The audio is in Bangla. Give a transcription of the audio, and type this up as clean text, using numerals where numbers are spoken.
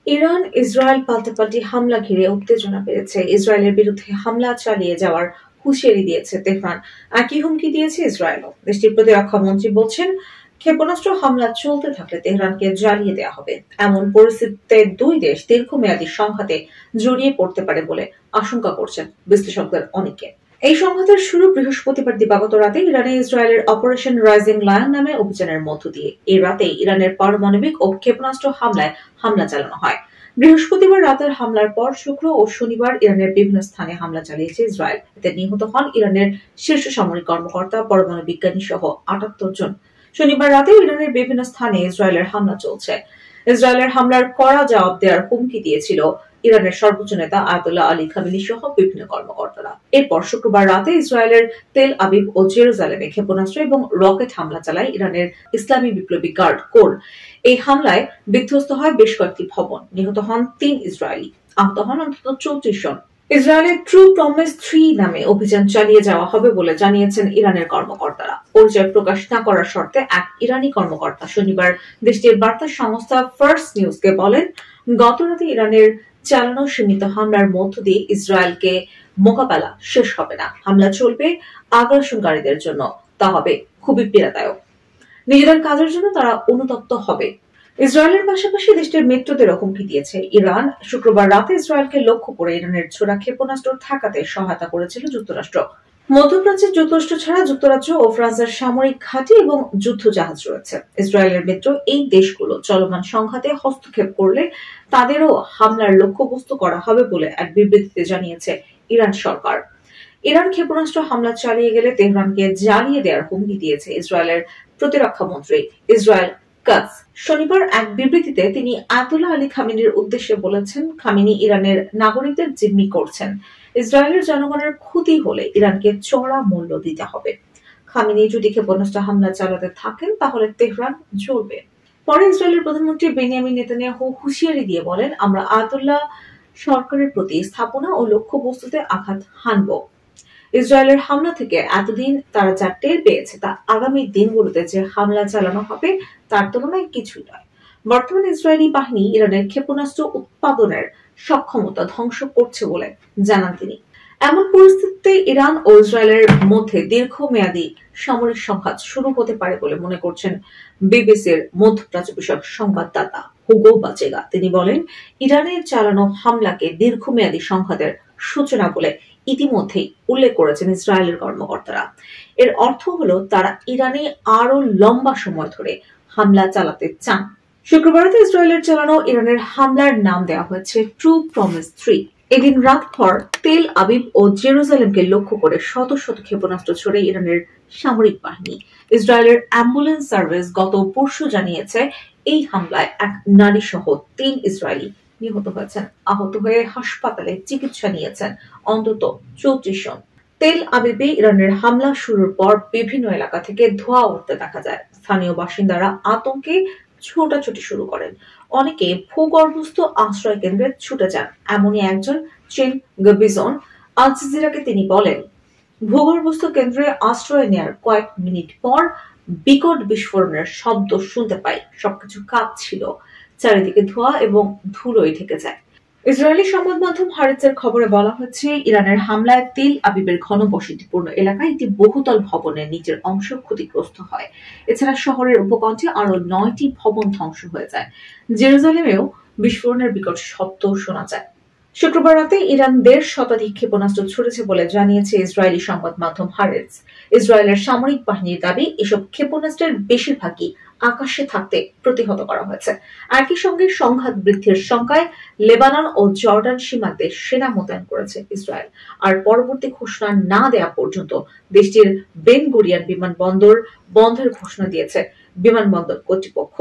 ইরান ইসরায়েল পাল্টাপাল্টি হামলা ঘিরে উত্তেজনা বেড়েছে। ইসরায়েলের বিরুদ্ধে হামলা চালিয়ে যাওয়ার হুঁশিয়ারি দিয়েছে তেহরান। একই হুমকি দিয়েছে ইসরায়েলও। দেশটির প্রতিরক্ষা মন্ত্রী বলছেন, ক্ষেপণাস্ত্র হামলা চলতে থাকলে তেহরানকে জ্বালিয়ে দেওয়া হবে। এমন পরিস্থিতিতে দুই দেশ দীর্ঘমেয়াদী সংঘাতে জড়িয়ে পড়তে পারে বলে আশঙ্কা করছেন বিশ্লেষকদের অনেকে। এই সংঘাতের শুরু বৃহস্পতিবার দিবাগত রাতে ইরানে ইসরায়েলের অপারেশন রাইজিং লায়ন নামে অভিযানের মধ্য দিয়ে। এই রাতে ইরানের পারমাণবিক ও ক্ষেপণাস্ত্র হামলা চালানো হয়। বৃহস্পতিবার রাতের হামলার পর শুক্র ও শনিবার ইরানের বিভিন্ন স্থানে হামলা চালিয়েছে ইসরায়েল। এতে নিহত হন ইরানের শীর্ষ সামরিক কর্মকর্তা, পরমাণু বিজ্ঞানী সহ ৭৮ জন। শনিবার রাতেও ইরানের বিভিন্ন স্থানে ইসরায়েলের হামলা চলছে। ইসরায়েলের হামলার কড়া জবাব দেওয়ার হুমকি দিয়েছিল ইরানের সর্বোচ্চ নেতা আয়াতুল্লাহ আলী খামেনি সহ বিভিন্ন কর্মকর্তারা। এরপর শুক্রবার রাতে ইসরায়েলের তেল আবিব ও জেরুজালেমে ক্ষেপণাস্ত্র এবং রকেট হামলা চালায় ইরানের ইসলামী বিপ্লবী গার্ড কোর। এই হামলায় বিধ্বস্ত হয় বেশ কয়েকটি ভবন। নিহত হন ৩ ইসরায়েলি, আহত হন অন্তত ৩৪ জন। ইসরায়েলের ট্রু প্রমিস 3 নামে অভিযান চালিয়ে যাওয়া হবে বলে জানিয়েছেন ইরানের কর্মকর্তারা। পরিচয় প্রকাশ না করার শর্তে এক ইরানি কর্মকর্তা শনিবার দেশটির বার্তা সংস্থা ফার্স্ট নিউজকে বলেন, গতরাতে ইরানের চালানো সীমিত হামলার মধ্য দিয়ে ইসরায়েলকে মোকাবেলা শেষ হবে না। হামলা চলবে আগ্রাসনকারীদের জন্য, তা হবে খুবই পীড়াদায়ক। নিজেদের কাজের জন্য তারা অনুতপ্ত হবে। ইসরায়েলের পাশাপাশি দেশটির মিত্রদেরও হুমকি দিয়েছে ইরান। শুক্রবার রাতে ইসরায়েলকে লক্ষ্য করে ইরানের ছোড়া ক্ষেপণাস্ত্র ঠেকাতে সহায়তা করেছিল যুক্তরাষ্ট্র। মধ্যপ্রাচ্যের যুক্তরাষ্ট্র ছাড়া যুক্তরাজ্য ও ফ্রান্সের সামরিক ঘাঁটি এবং যুদ্ধ জাহাজ রয়েছে। ইসরায়েলের মিত্র এই দেশগুলো চলমান সংঘাতে হস্তক্ষেপ করলে তাদেরও হামলার লক্ষ্যবস্তু করা হবে বলে এক বিবৃতিতে জানিয়েছে ইরান সরকার। ইরান ক্ষেপণাস্ত্র হামলা চালিয়ে গেলে তেহরানকে জ্বালিয়ে দেওয়ার হুমকি দিয়েছে ইসরায়েলের প্রতিরক্ষা মন্ত্রী ইসরায়েল কাটজ। শনিবার এক বিবৃতিতে তিনি আয়াতুল্লাহ আলী খামেনির উদ্দেশ্যে বলেছেন, খামেনি ইরানের নাগরিকদের জিম্মি করছেন। ইসরায়েলের জনগণের ক্ষতি হলে ইরানকে চড়া মূল্য দিতে হবে। খামেনি যদি ক্ষেপণাস্ত্র হামলা চালাতে থাকেন তাহলে তেহরান জ্বলবে। পরে ইসরায়েলের প্রধানমন্ত্রী বেনিয়ামিন নেতানিয়াহু হুঁশিয়ারি দিয়ে বলেন, আমরা আয়াতুল্লাহ সরকারের প্রতি স্থাপনা ও লক্ষ্যবস্তুতে আঘাত হানব। ইসরায়েলের হামলা থেকে এতদিন তারা যা টের পেয়েছে তা আগামী দিনগুলোতে যে হামলা চালানো হবে তার তুলনায় কিছুই নয়। বর্তমানে ইসরায়েলি বাহিনী ইরানের ক্ষেপণাস্ত্র উৎপাদনের সক্ষমতা ধ্বংস করছে বলে জানান তিনি। এমন পরিস্থিতিতে ইরান ও ইসরায়েলের মধ্যে দীর্ঘমেয়াদী সামরিক সংঘাত শুরু হতে পারে বলে মনে করছেন বিবিসির মধ্যপ্রাচ্য বিষয়ক সংবাদদাতা হুগো বাচেগা। তিনি বলেন, ইরানের চালানো হামলাকে দীর্ঘমেয়াদী সংঘাতের সূচনা বলে ইতিমধ্যেই উল্লেখ করেছেন ইসরায়েলের কর্মকর্তারা। এর অর্থ হলো তারা ইরানে আরো লম্বা সময় ধরে হামলা চালাতে চান। শুক্রবার ইসরায়েলের চালানো ইরানের হামলার নাম দেওয়া হয়েছে ট্রু প্রমিস 3। এদিন রাত পর তেল আবিব ও জেরুজালেমকে লক্ষ্য করে শত শত ক্ষেপণাস্ত্র ছড়ে ইরানের সামরিক বাহিনী। ইসরায়েলের অ্যাম্বুলেন্স সার্ভিস গত পরশু জানিয়েছে, এই হামলায় এক নারী সহ ৩ ইসরায়েলি নিহত হয়েছেন। আহত হয়ে হাসপাতালে চিকিৎসা নিয়েছেন অন্তত ৩৪ জন। তেল আবিবে ইরানের হামলা শুরুর পর বিভিন্ন এলাকা থেকে ধোঁয়া উঠতে দেখা যায়। স্থানীয় বাসিন্দারা আতঙ্কে ছোটাছুটি শুরু করেন। অনেকে ভূগর্ভস্থ আশ্রয় কেন্দ্রে ছুটে যান। এমনই একজন চেন গবিজন আল জাজিরাকে তিনি বলেন, ভূগর্ভস্থ কেন্দ্রে আশ্রয় নেয়ার কয়েক মিনিট পর বিকট বিস্ফোরণের শব্দ শুনতে পাই। সবকিছু কাঁপছিল, চারিদিকে ধোঁয়া এবং ধুলোয় ঢেকে যায়। ইসরায়েলি সংবাদ মাধ্যম হারেজের খবরে বলা হচ্ছে, ইরানের হামলায় তেল আবিবের ঘনবসতিপূর্ণ এলাকায় একটি বহুতল ভবনের নিচের অংশ ক্ষতিগ্রস্ত হয়। এছাড়া শহরের উপকণ্ঠে আরো 9টি ভবন ধ্বংস হয়ে যায়। জেরুজালেমেও বিস্ফোরণের বিকট শব্দ শোনা যায়। শুক্রবার রাতে ইরান ১৫০ শতাধিক ক্ষেপণাস্ত্র ছুড়েছে বলে জানিয়েছে ইসরায়েলি সংবাদ মাধ্যম হারেজ। ইসরায়েলের সামরিক বাহিনীর দাবি, এসব ক্ষেপণাস্ত্রের বেশিরভাগই আকাশে থাকতে প্রতিহত করা হয়েছে। একই সঙ্গে সংঘাত বৃদ্ধির শঙ্কায় লেবানন ও জর্ডান সীমান্তে সেনা মোতায়েন করেছে ইসরায়েল। আর পরবর্তী ঘোষণা না দেওয়া পর্যন্ত দেশটির বেন গুরিয়ন বিমানবন্দর বন্ধের ঘোষণা দিয়েছে বিমানবন্দর কর্তৃপক্ষ।